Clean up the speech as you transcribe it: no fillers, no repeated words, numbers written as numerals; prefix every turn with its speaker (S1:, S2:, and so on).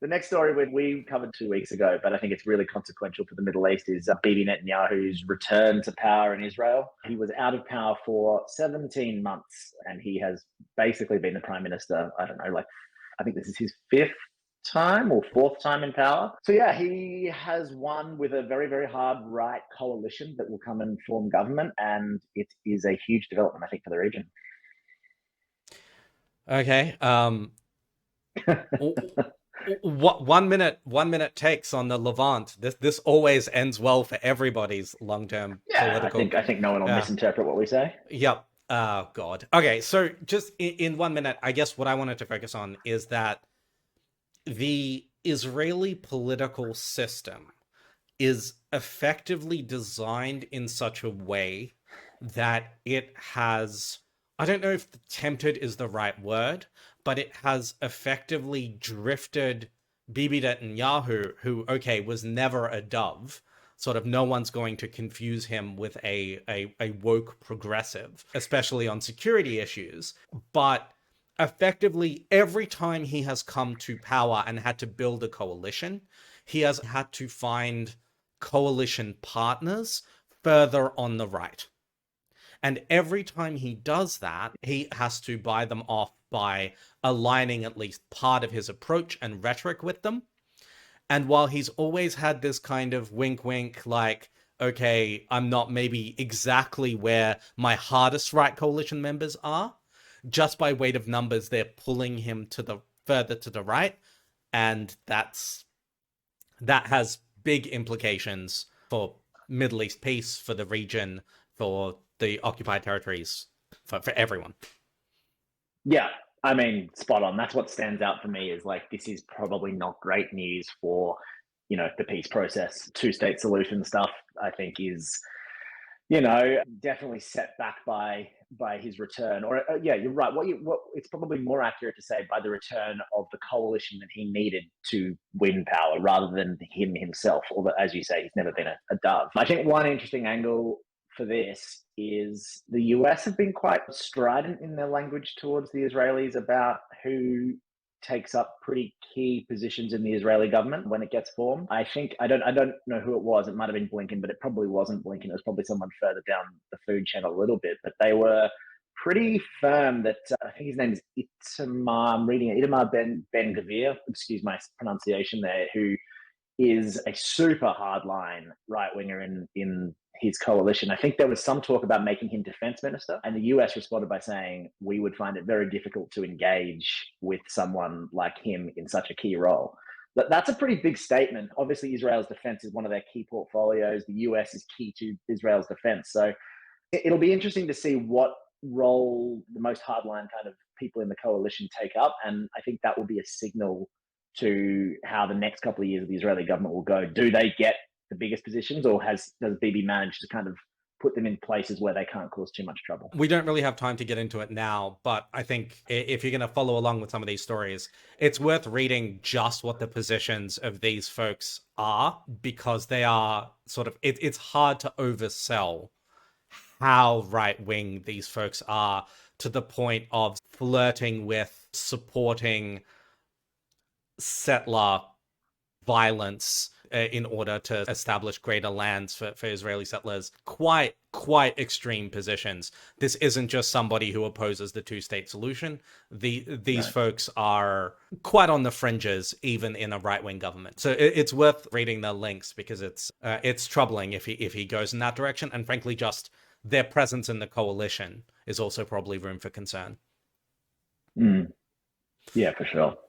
S1: The next story we covered 2 weeks ago, but I think it's really consequential for the Middle East, is Bibi Netanyahu's return to power in Israel. He was out of power for 17 months, and he has basically been the prime minister, I don't know, like, I think this is his fifth time or fourth time in power. So yeah, he has won with a very, very hard right coalition that will come and form government, and it is a huge development, I think, for the region.
S2: Okay. What 1 minute takes on the Levant. This always ends well for everybody's long-term
S1: Yeah,
S2: political.
S1: I think no one will misinterpret what we say.
S2: Yep. Oh God. Okay, so just in 1 minute, I guess what I wanted to focus on is that the Israeli political system is effectively designed in such a way that it has, I don't know if tempted is the right word, but it has effectively drifted Bibi Netanyahu, who, okay, was never a dove. Sort of no one's going to confuse him with a woke progressive, especially on security issues. But effectively, every time he has come to power and had to build a coalition, he has had to find coalition partners further on the right. And every time he does that, he has to buy them off by aligning at least part of his approach and rhetoric with them. And while he's always had this kind of wink wink, like, okay, I'm not maybe exactly where my hardest right coalition members are, just by weight of numbers, they're pulling him to the further to the right. And that has big implications for Middle East peace, for the region, for the occupied territories, for everyone.
S1: Yeah, I mean, spot on. That's what stands out for me, is like, this is probably not great news for, the peace process. Two-state solution stuff, I think, is, definitely set back by his return. Or yeah, you're right. What it's probably more accurate to say by the return of the coalition that he needed to win power, rather than him himself. Although, as you say, he's never been a dove. I think one interesting angle for this is the US have been quite strident in their language towards the Israelis about who takes up pretty key positions in the Israeli government when it gets formed. I think I don't know who it was. It might have been Blinken, but it probably wasn't Blinken. It was probably someone further down the food chain a little bit. But they were pretty firm that I think his name is Itamar. I'm reading it. Itamar Ben Gvir. Excuse my pronunciation there. Who is a super hardline right winger in his coalition. I think there was some talk about making him defense minister, and the US responded by saying, we would find it very difficult to engage with someone like him in such a key role. But that's a pretty big statement. Obviously, Israel's defense is one of their key portfolios. The US is key to Israel's defense. So it'll be interesting to see what role the most hardline kind of people in the coalition take up. And I think that will be a signal to how the next couple of years of the Israeli government will go. Do they get the biggest positions, or does Bibi manage to kind of put them in places where they can't cause too much trouble?
S2: We don't really have time to get into it now, but I think if you're going to follow along with some of these stories, it's worth reading just what the positions of these folks are, because they are sort of, it's hard to oversell how right-wing these folks are, to the point of flirting with supporting settler violence in order to establish greater lands for Israeli settlers. Quite extreme positions. This isn't just somebody who opposes the two-state solution. These folks are quite on the fringes, even in a right-wing government. So it's worth reading the links, because it's troubling if he goes in that direction. And frankly, just their presence in the coalition is also probably room for concern.
S1: Yeah, for sure.